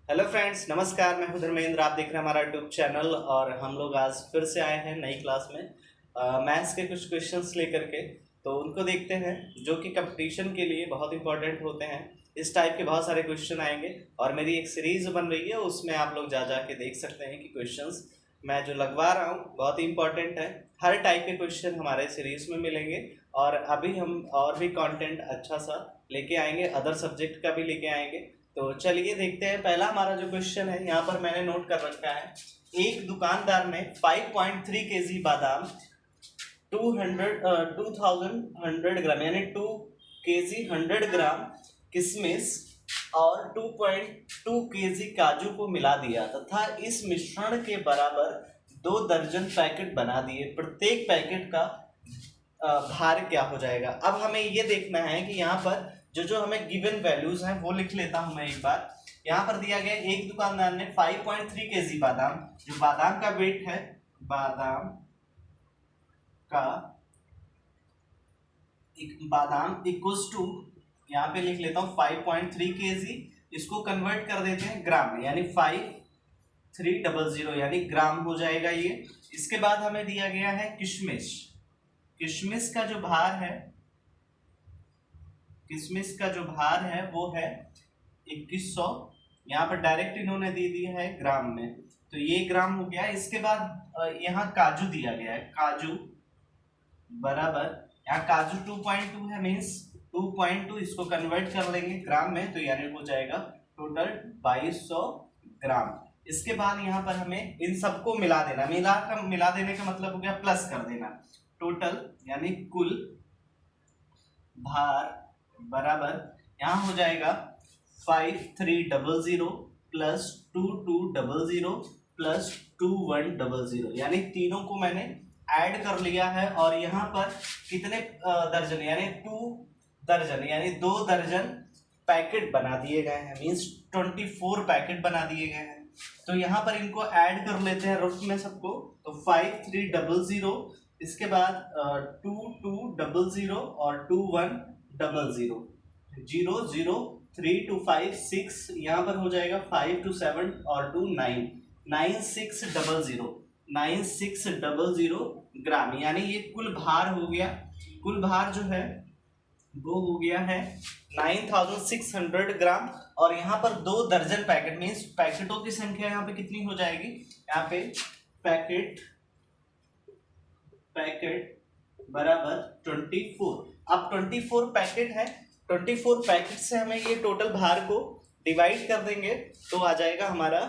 Hello friends, नमस्कार। मैं हूं धर्मेंद्र। आप देख रहे हैं हमारा यूट्यूब चैनल और हम लोग आज फिर से आए हैं नई क्लास में मैथ्स के कुछ क्वेश्चंस लेकर के। तो उनको देखते हैं जो कि कंपटीशन के लिए बहुत इंपॉर्टेंट होते हैं। इस टाइप के बहुत सारे क्वेश्चन आएंगे और मेरी एक सीरीज बन रही है, उसमें आप लोग जा के देख सकते हैं कि क्वेश्चंस मैं जो लगवा रहा हूँ बहुत ही इंपॉर्टेंट है। हर टाइप के क्वेश्चन हमारे सीरीज में मिलेंगे और अभी हम और भी कंटेंट अच्छा सा लेके आएंगे, अदर सब्जेक्ट का भी लेके आएंगे। तो चलिए देखते हैं। पहला हमारा जो क्वेश्चन है यहाँ पर मैंने नोट कर रखा है। एक दुकानदार ने 5.3 केजी बादाम 2100 ग्राम यानी 2 केजी 100 ग्राम किशमिश और 2.2 केजी काजू को मिला दिया तथा इस मिश्रण के बराबर 2 दर्जन पैकेट बना दिए। प्रत्येक पैकेट का भार क्या हो जाएगा। अब हमें ये देखना है कि यहाँ पर जो हमें गिवन वैल्यूज हैं वो लिख लेता हूं मैं एक बार। यहाँ पर दिया गया एक दुकानदार ने 5.3 केजी बादाम, जो बादाम का वेट है, बादाम इक्वल्स टू, यहाँ पे लिख लेता हूँ 5.3 केजी। इसको कन्वर्ट कर देते हैं ग्राम में, यानी 5300 यानी ग्राम हो जाएगा ये। इसके बाद हमें दिया गया है किशमिश। किशमिश का जो भार है वो है 2100। यहाँ पर डायरेक्ट इन्होंने दे दिया है ग्राम में, तो ये ग्राम हो गया। इसके बाद यहाँ काजू दिया गया है, काजू बराबर, यहाँ काजू 2.2 है, मीन्स 2.2 इसको कन्वर्ट कर लेंगे ग्राम में, तो यानी हो जाएगा टोटल 2200 ग्राम। इसके बाद यहाँ पर हमें इन सबको मिला देना। मिला देने का मतलब हो गया प्लस कर देना। टोटल यानी कुल भार बराबर यहाँ हो जाएगा 5300 प्लस 2200 प्लस 2100, यानी तीनों को मैंने ऐड कर लिया है। और यहाँ पर कितने दर्जन, यानी 2 दर्जन यानी 2 दर्जन पैकेट बना दिए गए हैं, मीन्स 24 पैकेट बना दिए गए हैं। तो यहाँ पर इनको ऐड कर लेते हैं रूट में सबको, तो 5300, इसके बाद 2200 और 2100, 0 0 3 2 5 6, यहाँ पर हो जाएगा 5 2 7 और 2 9, 9600 ग्राम, यानी ये कुल भार हो गया। कुल भार जो है वो हो गया है 9600 ग्राम। और यहाँ पर 2 दर्जन पैकेट, मीन्स पैकेटों की संख्या यहाँ पे कितनी हो जाएगी, यहाँ पे पैकेट बराबर 24। अब 24 पैकेट है, 24 पैकेट से हमें ये टोटल भार को डिवाइड कर देंगे तो आ जाएगा हमारा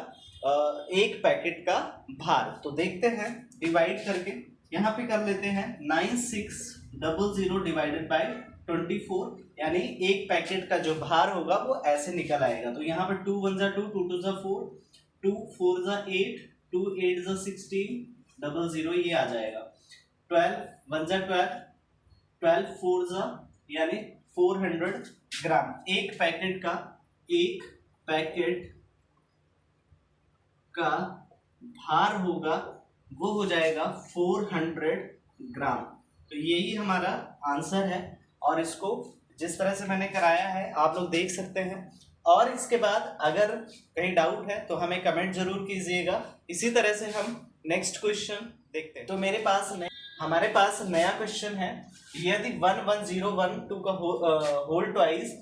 एक पैकेट का भार। तो देखते हैं डिवाइड करके, यहाँ पे कर लेते हैं 9600 डिवाइडेड बाय 24, यानी एक पैकेट का जो भार होगा वो ऐसे निकल आएगा। तो यहाँ पर 2 1 2 2 2 4, 2 4 8, 2 8 16, 00 ये आ जाएगा। 12 1 12, 12 4 यानी 400 ग्राम। एक पैकेट का भार होगा वो हो जाएगा 400 ग्राम। तो यही हमारा आंसर है और इसको जिस तरह से मैंने कराया है आप लोग देख सकते हैं। और इसके बाद अगर कहीं डाउट है तो हमें कमेंट जरूर कीजिएगा। इसी तरह से हम नेक्स्ट क्वेश्चन देखते हैं। तो हमारे पास नया क्वेश्चन है। यदि 11012 का होल ट्वाइस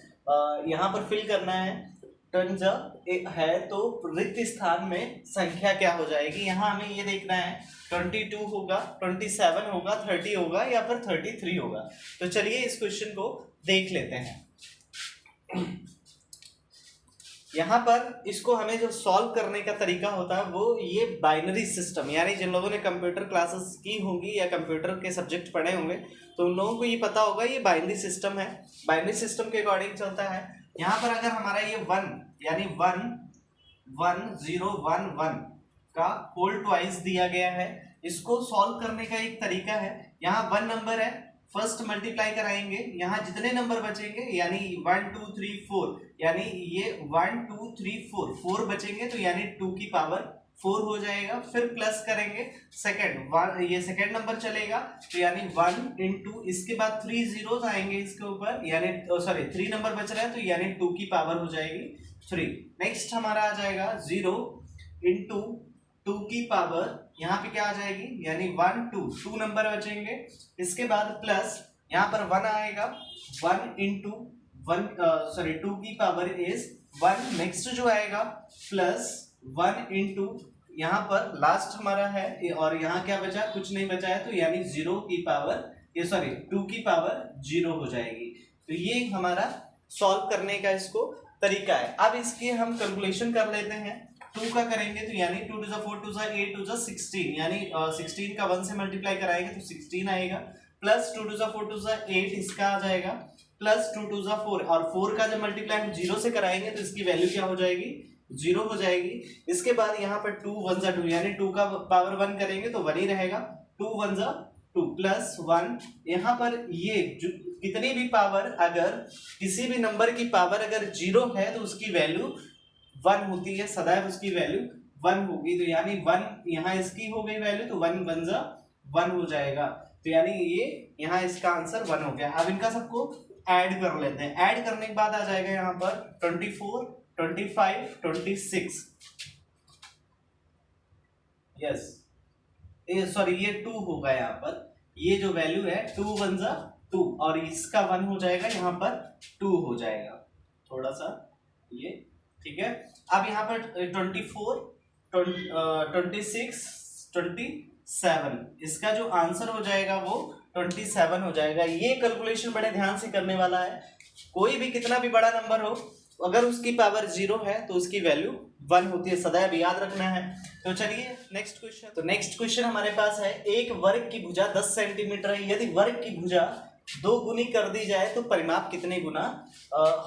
यहाँ पर फिल करना है तो रिक्त स्थान में संख्या क्या हो जाएगी। यहाँ हमें ये देखना है 22 होगा, 27 होगा, 30 होगा या फिर 33 होगा। तो चलिए इस क्वेश्चन को देख लेते हैं। यहाँ पर इसको हमें जो सॉल्व करने का तरीका होता है वो ये बाइनरी सिस्टम, यानी जिन लोगों ने कंप्यूटर क्लासेस की होंगी या कंप्यूटर के सब्जेक्ट पढ़े होंगे तो उन लोगों को ये पता होगा ये बाइनरी सिस्टम है। बाइनरी सिस्टम के अकॉर्डिंग चलता है। यहाँ पर अगर हमारा ये 1 यानी 11011 का होल ट्वाइस दिया गया है, इसको सॉल्व करने का एक तरीका है। यहाँ 1 नंबर है, फर्स्ट मल्टीप्लाई कराएंगे, यहाँ जितने नंबर बचेंगे यानी 1 2 3 4, यानी ये 1 2 3 4 बचेंगे, तो यानी 2 की पावर 4 हो जाएगा, फिर प्लस करेंगे सेकंड वन, ये सेकंड नंबर चलेगा तो यानी 1 इंटू, इसके बाद 3 जीरोस आएंगे इसके ऊपर, यानी सॉरी 3 नंबर बच रहा है तो यानी 2 की पावर हो जाएगी 3। नेक्स्ट हमारा आ जाएगा 0 इंटू 2 की पावर, यहाँ पे क्या आ जाएगी यानी 1 2 नंबर बचेंगे, इसके बाद प्लस यहाँ पर 1 आएगा, 1 इंटू 2 की पावर इज 1। नेक्स्ट जो आएगा प्लस 1 इंटू, यहाँ पर लास्ट हमारा है और यहाँ क्या बचा, कुछ नहीं बचा है तो यानी 0 की पावर, ये सॉरी 2 की पावर 0 हो जाएगी। तो ये हमारा सॉल्व करने का इसको तरीका है। अब इसकी हम कैलकुलेशन कर लेते हैं। 2 का करेंगे तो यानी 2 to the 4 to the 8 to the 16, यानी 16 का 1 से मल्टीप्लाई कराएंगे तो 16 आएगा, plus 2 to the 4 to the 8 इसका आ जाएगा, प्लस 2 to the 4, और 4 का जब मल्टीप्लाई हम 0 से कराएंगे तो इसकी वैल्यू क्या हो जाएगी, 0 हो जाएगी। इसके बाद यहाँ पर 2 1 जा 2, यानी 2 का पावर 1 करेंगे तो 1 ही रहेगा, 2 1 जा 2 प्लस 1। यहाँ पर ये जो कितनी भी पावर, अगर किसी भी नंबर की पावर अगर 0 है तो उसकी वैल्यू 1 होती है, सदैव उसकी वैल्यू 1 होगी। तो यानी 1 यहाँ इसकी हो गई वैल्यू तो 1 1 जा 1 हो जाएगा, तो यानी ये यहाँ इसका आंसर 1 हो गया। अब इनका सबको ऐड कर लेते हैं। ऐड करने के बाद आ जाएगा यहाँ पर 24 25 26, यस सॉरी ये 2 होगा यहाँ पर, ये जो वैल्यू है 2 1 जा 2 और इसका 1 हो जाएगा, यहाँ पर 2 हो जाएगा, थोड़ा सा ये ठीक है। अब यहाँ पर 24 26 27, इसका जो आंसर हो जाएगा वो 27 हो जाएगा। ये कैलकुलेशन बड़े ध्यान से करने वाला है। कोई भी कितना भी बड़ा नंबर हो, अगर उसकी पावर 0 है तो उसकी वैल्यू 1 होती है, सदैव याद रखना है। तो चलिए नेक्स्ट क्वेश्चन। तो नेक्स्ट क्वेश्चन हमारे पास है, एक वर्ग की भुजा 10 सेंटीमीटर है, यदि वर्ग की भुजा 2 गुनी कर दी जाए तो परिमाप कितने गुना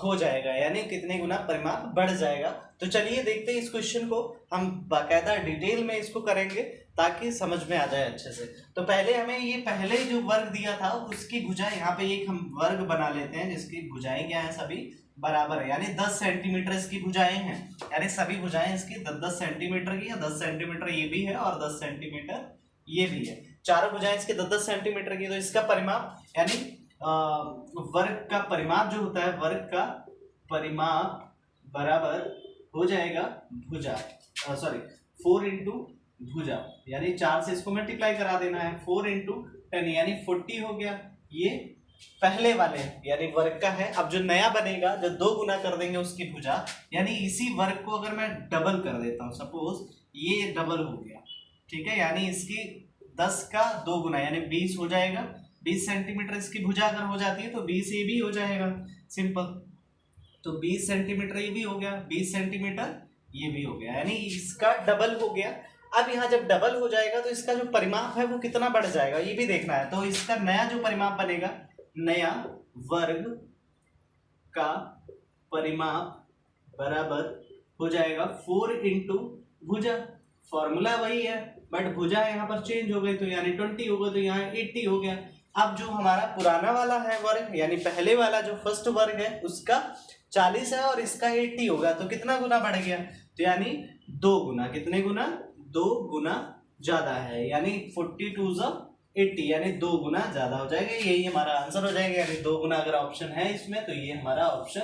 हो जाएगा, यानी कितने गुना परिमाप बढ़ जाएगा। तो चलिए देखते हैं इस क्वेश्चन को, हम बाकायदा डिटेल में इसको करेंगे ताकि समझ में आ जाए अच्छे से। तो पहले हमें ये पहले जो वर्ग दिया था उसकी भुजा, यहाँ पे एक हम वर्ग बना लेते हैं जिसकी भुजाएं क्या है, सभी बराबर है, यानी 10 सेंटीमीटर इसकी भुजाएं हैं, यानी सभी भुजाएं इसकी 10 सेंटीमीटर की है, 10 सेंटीमीटर ये भी है और 10 सेंटीमीटर ये भी है, चारों भुजाएं इसके 10 सेंटीमीटर की। तो इसका परिमाप यानी वर्ग का परिमाप जो होता है, वर्ग का परिमाप बराबर हो जाएगा भुजा, सॉरी 4 इंटू भुजा, यानी 4 से इसको मल्टीप्लाई करा देना है, 4 इंटू 10 यानी 40 हो गया। ये पहले वाले यानी वर्ग का है। अब जो नया बनेगा, जो 2 गुना कर देंगे उसकी भुजा, यानी इसी वर्ग को अगर मैं डबल कर देता हूँ, सपोज ये डबल हो गया, ठीक है, यानी इसकी 10 का 2 गुना यानी 20 हो जाएगा। 20 सेंटीमीटर इसकी भुजा अगर हो जाती है तो 20 ये भी हो जाएगा, सिंपल। तो 20 सेंटीमीटर ये भी हो गया, 20 सेंटीमीटर ये भी हो गया, यानी इसका डबल हो गया। अब यहाँ जब डबल हो जाएगा तो इसका जो परिमाप है वो कितना बढ़ जाएगा ये भी देखना है। तो इसका नया जो परिमाप बनेगा, नया वर्ग का परिमाप बराबर हो जाएगा 4 इंटू भुजा, फॉर्मूला वही है बट भुजा यहाँ पर चेंज हो गई, तो यानी 20 होगा, तो यहाँ 80 हो गया। अब जो हमारा पुराना वाला है वर्ग, यानी पहले वाला जो फर्स्ट वर्ग है उसका 40 है और इसका 80 होगा, तो कितना गुना बढ़ गया, तो यानी 2 गुना, कितने गुना, 2 गुना ज्यादा है, यानी 42 80 यानी 2 गुना ज्यादा हो जाएगा। यही हमारा आंसर हो जाएगा, यानी 2 गुना अगर ऑप्शन है इसमें तो ये हमारा ऑप्शन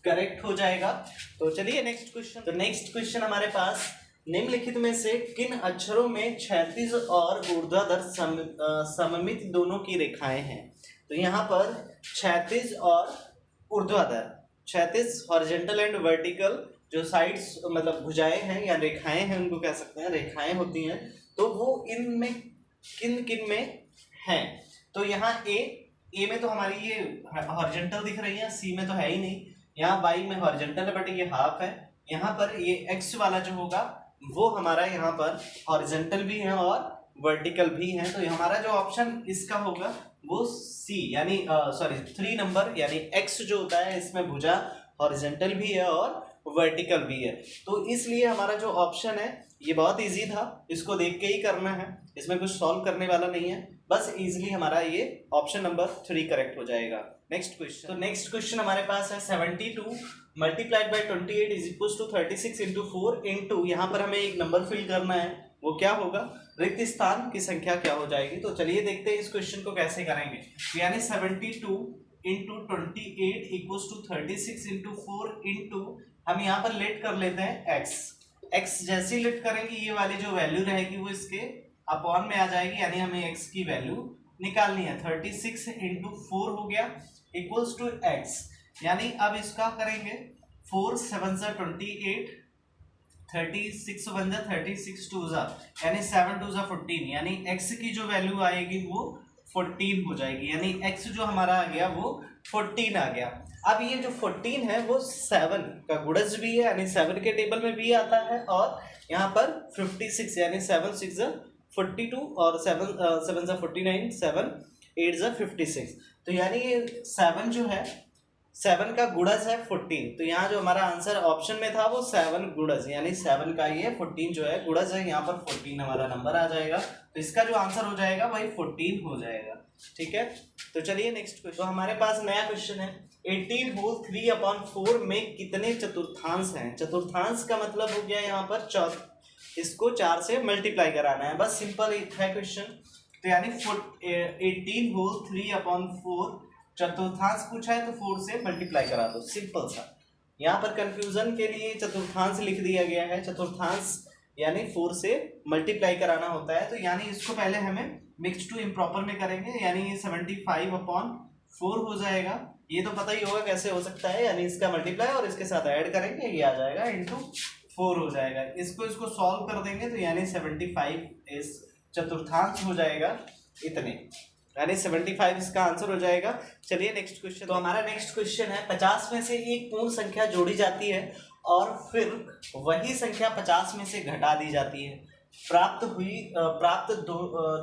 करेक्ट हो जाएगा। तो चलिए नेक्स्ट क्वेश्चन। तो नेक्स्ट क्वेश्चन हमारे पास, निम्नलिखित में से किन अक्षरों में क्षैतिज और ऊर्ध्वाधर सममित दोनों की रेखाएं हैं। तो यहाँ पर क्षैतिज और ऊर्ध्वाधर, क्षैतिज हॉरिजॉन्टल एंड वर्टिकल जो साइड्स मतलब भुजाएं हैं या रेखाएं हैं, उनको कह सकते हैं रेखाएं होती हैं, तो वो इनमें किन किन में हैं। तो यहाँ ए में तो हमारी ये हॉरिजॉन्टल दिख रही है, सी में तो है ही नहीं, यहाँ बाई में हॉरिजॉन्टल है बट ये हाफ है, यहाँ पर ये एक्स वाला जो होगा वो हमारा यहाँ पर हॉरिजॉन्टल भी है और वर्टिकल भी है। तो हमारा जो ऑप्शन इसका होगा वो सी, यानी सॉरी 3 नंबर, यानी एक्स जो होता है इसमें भुजा हॉरिजॉन्टल भी है और वर्टिकल भी है। तो इसलिए हमारा जो ऑप्शन है ये बहुत इजी था, इसको देख के ही करना है, इसमें कुछ सॉल्व करने वाला नहीं है। बस इजीली हमारा ये ऑप्शन नंबर 3 करेक्ट हो जाएगा। नेक्स्ट क्वेश्चन, तो नेक्स्ट क्वेश्चन हमारे पास है 72 multiplied by 28 is equal to 36 into 4 into, यहाँ पर हमें एक नंबर फिल करना है, वो क्या होगा, रिक्त स्थान की संख्या क्या हो जाएगी। तो चलिए देखते हैं इस क्वेश्चन को कैसे करेंगे। यानी 72 into 28 equal to 36 into 4 into, हम यहाँ पर लेट कर लेते हैं x जैसे लेट करेंगे ये वाली जो वैल्यू रहेगी वो इसके अपॉन में आ जाएगी, यानी हमें x की वैल्यू निकालनी है। 36 इंटू 4 हो गया इक्वल्स टू x, यानी अब इसका करेंगे 4 7 जा 28, 36 1 जा 36 2 जा, यानी 7 2 जा 14, यानी x की जो वैल्यू आएगी वो 14 हो जाएगी, यानी x जो हमारा आ गया वो 14 आ गया। अब ये जो 14 है वो 7 का गुणज भी है, यानी 7 के टेबल में भी आता है, और यहाँ पर 56 यानी 7 6 जा 42 और 7 7 जा 49, 7 8 जा 56, तो यानी ये 7 जो है 7 का गुणज है 14, तो यहाँ जो हमारा आंसर ऑप्शन में था वो 7 गुणज, यानी 7 का ये 14 जो है गुणज है, यहाँ पर 14 हमारा नंबर आ जाएगा, तो इसका जो आंसर हो जाएगा वही 14 हो जाएगा। ठीक है, तो चलिए नेक्स्ट क्वेश्चन, तो हमारे पास नया क्वेश्चन है 18 होल 3/4 में कितने चतुर्थांश हैं। चतुर्थांश का मतलब हो गया यहाँ पर इसको 4 से मल्टीप्लाई कराना है, बस सिंपल है क्वेश्चन। तो यानी 18 होल 3/4 चतुर्थांश पूछा है तो 4 से मल्टीप्लाई करा दो, सिंपल सा। यहाँ पर कंफ्यूजन के लिए चतुर्थांश लिख दिया गया है, चतुर्थांश यानी 4 से मल्टीप्लाई कराना होता है, तो यानी इसको पहले हमें मिक्स टू इम्प्रॉपर में करेंगे, यानी ये 75/4 हो जाएगा। ये तो पता ही होगा कैसे हो सकता है, यानी इसका मल्टीप्लाई और इसके साथ ऐड करेंगे, ये आ जाएगा इंटू 4 हो जाएगा। इसको सॉल्व कर देंगे तो यानी 75 इस चतुर्थांश हो जाएगा इतने, यानी 75 इसका आंसर हो जाएगा। चलिए नेक्स्ट क्वेश्चन, तो हमारा नेक्स्ट क्वेश्चन है 50 में से एक पूर्ण संख्या जोड़ी जाती है और फिर वही संख्या 50 में से घटा दी जाती है, प्राप्त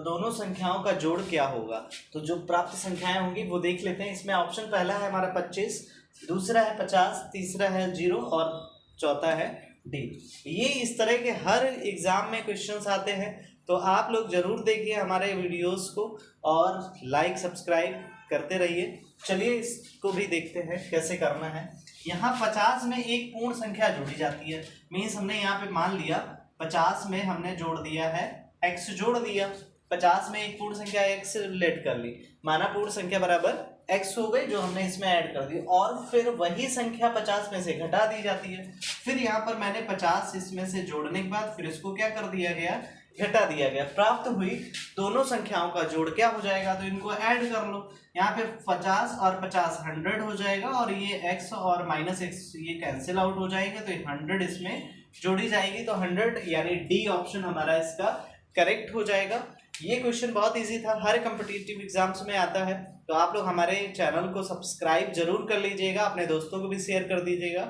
दोनों संख्याओं का जोड़ क्या होगा। तो जो प्राप्त संख्याएं होंगी वो देख लेते हैं। इसमें ऑप्शन पहला है हमारा 25, दूसरा है 50, तीसरा है 0 और चौथा है डी। ये इस तरह के हर एग्जाम में क्वेश्चंस आते हैं, तो आप लोग जरूर देखिए हमारे वीडियोस को और लाइक सब्सक्राइब करते रहिए। चलिए इसको भी देखते हैं कैसे करना है। यहाँ 50 में एक पूर्ण संख्या जोड़ी जाती है, मीन्स हमने यहाँ पे मान लिया 50 में हमने जोड़ दिया है x जोड़ दिया, 50 में एक पूर्ण संख्या x लेट कर ली, माना पूर्ण संख्या बराबर x हो गई जो हमने इसमें ऐड कर दी, और फिर वही संख्या 50 में से घटा दी जाती है। फिर यहाँ पर मैंने 50 इसमें से जोड़ने के बाद फिर इसको क्या कर दिया गया, घटा दिया गया। प्राप्त हुई दोनों संख्याओं का जोड़ क्या हो जाएगा, तो इनको ऐड कर लो। यहाँ पे 50 और 50 100 हो जाएगा, और ये x और -x ये कैंसिल आउट हो जाएंगे, तो 100 इसमें जोड़ी जाएगी, तो 100 यानी डी ऑप्शन हमारा इसका करेक्ट हो जाएगा। ये क्वेश्चन बहुत इजी था, हर कॉम्पिटिटिव एग्जाम्स में आता है, तो आप लोग हमारे चैनल को सब्सक्राइब जरूर कर लीजिएगा, अपने दोस्तों को भी शेयर कर दीजिएगा।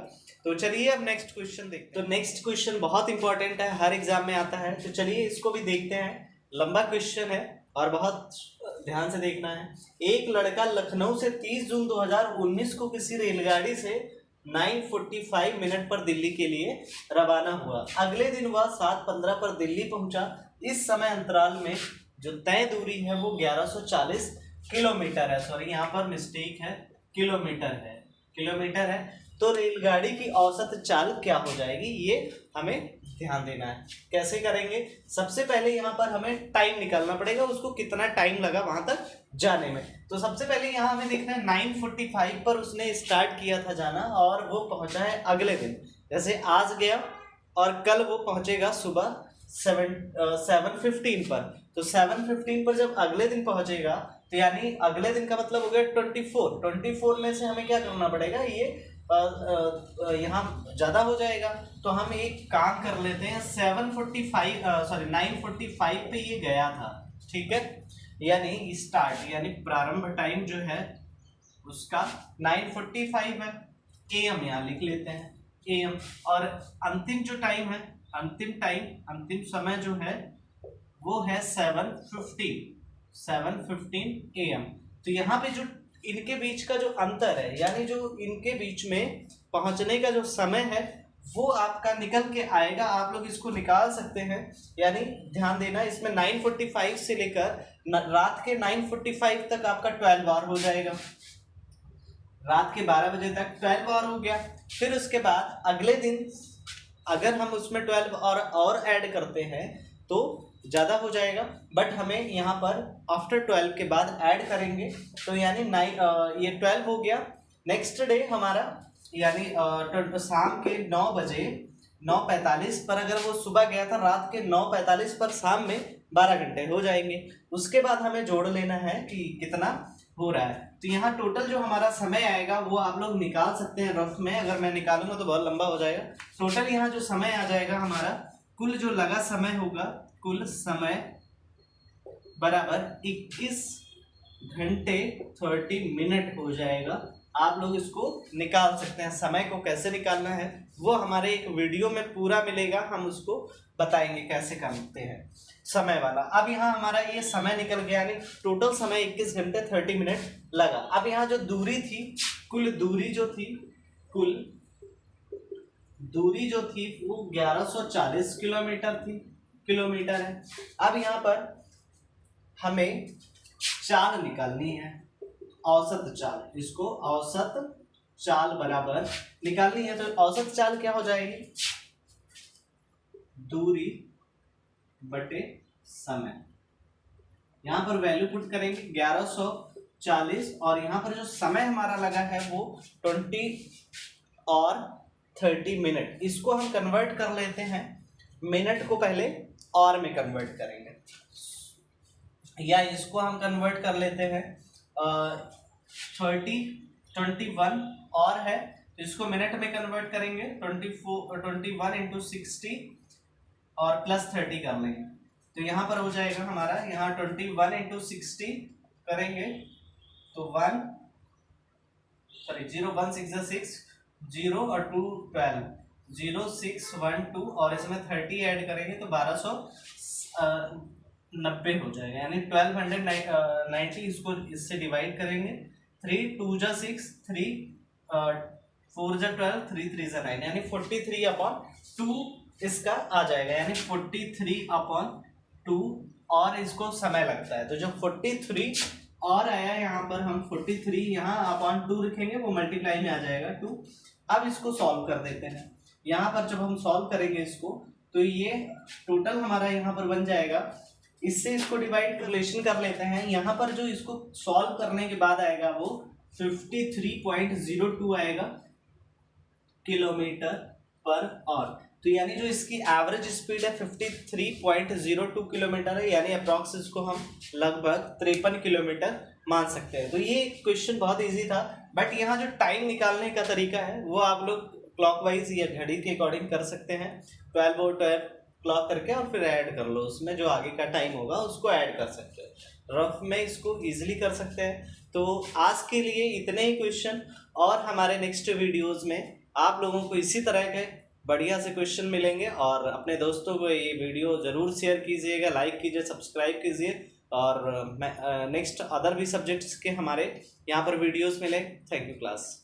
तो चलिए अब नेक्स्ट क्वेश्चन देखते हैं। तो नेक्स्ट क्वेश्चन बहुत इंपॉर्टेंट है, हर एग्जाम में आता है, तो चलिए इसको भी देखते हैं। लंबा क्वेश्चन है और बहुत ध्यान से देखना है। एक लड़का लखनऊ से 30 जून 2019 को किसी रेलगाड़ी से 9:45 मिनट पर दिल्ली के लिए रवाना हुआ। अगले दिन वह 7:15 पर दिल्ली पहुंचा। इस समय अंतराल में जो तय दूरी है वो 1140 किलोमीटर है। सॉरी, यहाँ पर मिस्टेक है, किलोमीटर है। तो रेलगाड़ी की औसत चाल क्या हो जाएगी, ये हमें ध्यान देना है। कैसे करेंगे, सबसे पहले यहाँ पर हमें टाइम निकालना पड़ेगा, उसको कितना टाइम लगा वहां तक जाने में। तो सबसे पहले यहाँ हमें देखना है 9:45 पर उसने स्टार्ट किया था जाना, और वो पहुंचा है अगले दिन, जैसे आज गया और कल वो पहुंचेगा सुबह 7:15 पर। तो 7:15 पर जब अगले दिन पहुंचेगा तो यानी अगले दिन का मतलब हो गया 24 में से हमें क्या करना पड़ेगा, ये यहाँ ज़्यादा हो जाएगा। तो हम एक काम कर लेते हैं, 9:45 पे ये गया था, ठीक है, यानी स्टार्ट यानी प्रारंभ टाइम जो है उसका 9:45 है। AM यहाँ लिख लेते हैं AM, और अंतिम जो टाइम है, अंतिम समय जो है वो है 7:15 AM। तो यहाँ पे जो इनके बीच का जो अंतर है, यानी जो इनके बीच में पहुंचने का जो समय है वो आपका निकल के आएगा, आप लोग इसको निकाल सकते हैं। यानी ध्यान देना, इसमें 9:45 से लेकर रात के 9:45 तक आपका 12 आवर हो जाएगा, रात के 12 बजे तक 12 आवर हो गया। फिर उसके बाद अगले दिन अगर हम उसमें 12 और ऐड करते हैं तो ज़्यादा हो जाएगा, बट हमें यहाँ पर आफ्टर 12 के बाद ऐड करेंगे, तो यानी ये 12 हो गया। नेक्स्ट डे हमारा यानी शाम के 9 बजे 9:45 पर, अगर वो सुबह गया था रात के 9:45 पर, शाम में 12 घंटे हो जाएंगे। उसके बाद हमें जोड़ लेना है कि कितना हो रहा है। तो यहाँ टोटल जो हमारा समय आएगा वो आप लोग निकाल सकते हैं रफ में, अगर मैं निकालूंगा तो बहुत लंबा हो जाएगा। टोटल यहाँ जो समय आ जाएगा हमारा, कुल जो लगा समय होगा, कुल समय बराबर 21 घंटे 30 मिनट हो जाएगा। आप लोग इसको निकाल सकते हैं। समय को कैसे निकालना है वो हमारे एक वीडियो में पूरा मिलेगा, हम उसको बताएंगे कैसे करते हैं समय वाला। अब यहाँ हमारा ये समय निकल गया, यानी टोटल समय 21 घंटे 30 मिनट लगा। अब यहाँ जो दूरी थी, कुल दूरी जो थी वो 1140 किलोमीटर है। अब यहाँ पर हमें चाल निकालनी है, औसत चाल, इसको औसत चाल बराबर निकालनी है। तो औसत चाल क्या हो जाएगी, दूरी बटे समय। यहाँ पर वैल्यू पुट करेंगे 1140, और यहाँ पर जो समय हमारा लगा है वो 20 और 30 मिनट। इसको हम कन्वर्ट कर लेते हैं, मिनट को पहले और में कन्वर्ट करेंगे, या इसको हम कन्वर्ट कर लेते हैं 21 और है तो इसको मिनट में कन्वर्ट करेंगे, 21 इंटू 60 और प्लस 30 कर लेंगे। तो यहाँ पर हो जाएगा हमारा, यहाँ 21 इंटू 60 करेंगे तो 0 1 6 6, 0 और 2 12, 0 6 1 2, और इसमें 30 ऐड करेंगे तो 1290 हो जाएगा, यानी 1290। इसको इससे डिवाइड करेंगे, 3 2 जा 6, 3 4 जा 12, 3 3 जा 9, यानी 43/2 इसका आ जाएगा, यानी 43/2 और इसको समय लगता है। तो जो 43 और आया यहाँ पर, हम 43 यहाँ अपॉन 2 रखेंगे, वो मल्टीप्लाई में आ जाएगा 2। अब इसको सॉल्व कर देते हैं। यहाँ पर जब हम सॉल्व करेंगे इसको, तो ये टोटल हमारा यहाँ पर बन जाएगा। इससे इसको डिवाइड रिलेशन कर लेते हैं। यहाँ पर जो इसको सॉल्व करने के बाद आएगा वो 53.02 आएगा किलोमीटर पर आवर। तो यानी जो इसकी एवरेज स्पीड है 53.02 किलोमीटर है, यानी अप्रॉक्स इसको हम लगभग 53 किलोमीटर मान सकते हैं। तो ये क्वेश्चन बहुत इजी था, बट यहाँ जो टाइम निकालने का तरीका है वो आप लोग क्लॉकवाइज या घड़ी के अकॉर्डिंग कर सकते हैं। 12 और 12 क्लॉक करके और फिर ऐड कर लो, उसमें जो आगे का टाइम होगा उसको ऐड कर सकते हैं। रफ में इसको इजीली कर सकते हैं। तो आज के लिए इतने ही क्वेश्चन, और हमारे नेक्स्ट वीडियोस में आप लोगों को इसी तरह के बढ़िया से क्वेश्चन मिलेंगे। और अपने दोस्तों को ये वीडियो ज़रूर शेयर कीजिएगा, लाइक कीजिए, सब्सक्राइब कीजिए, और नेक्स्ट अदर भी सब्जेक्ट्स के हमारे यहाँ पर वीडियोस मिले। Thank you class.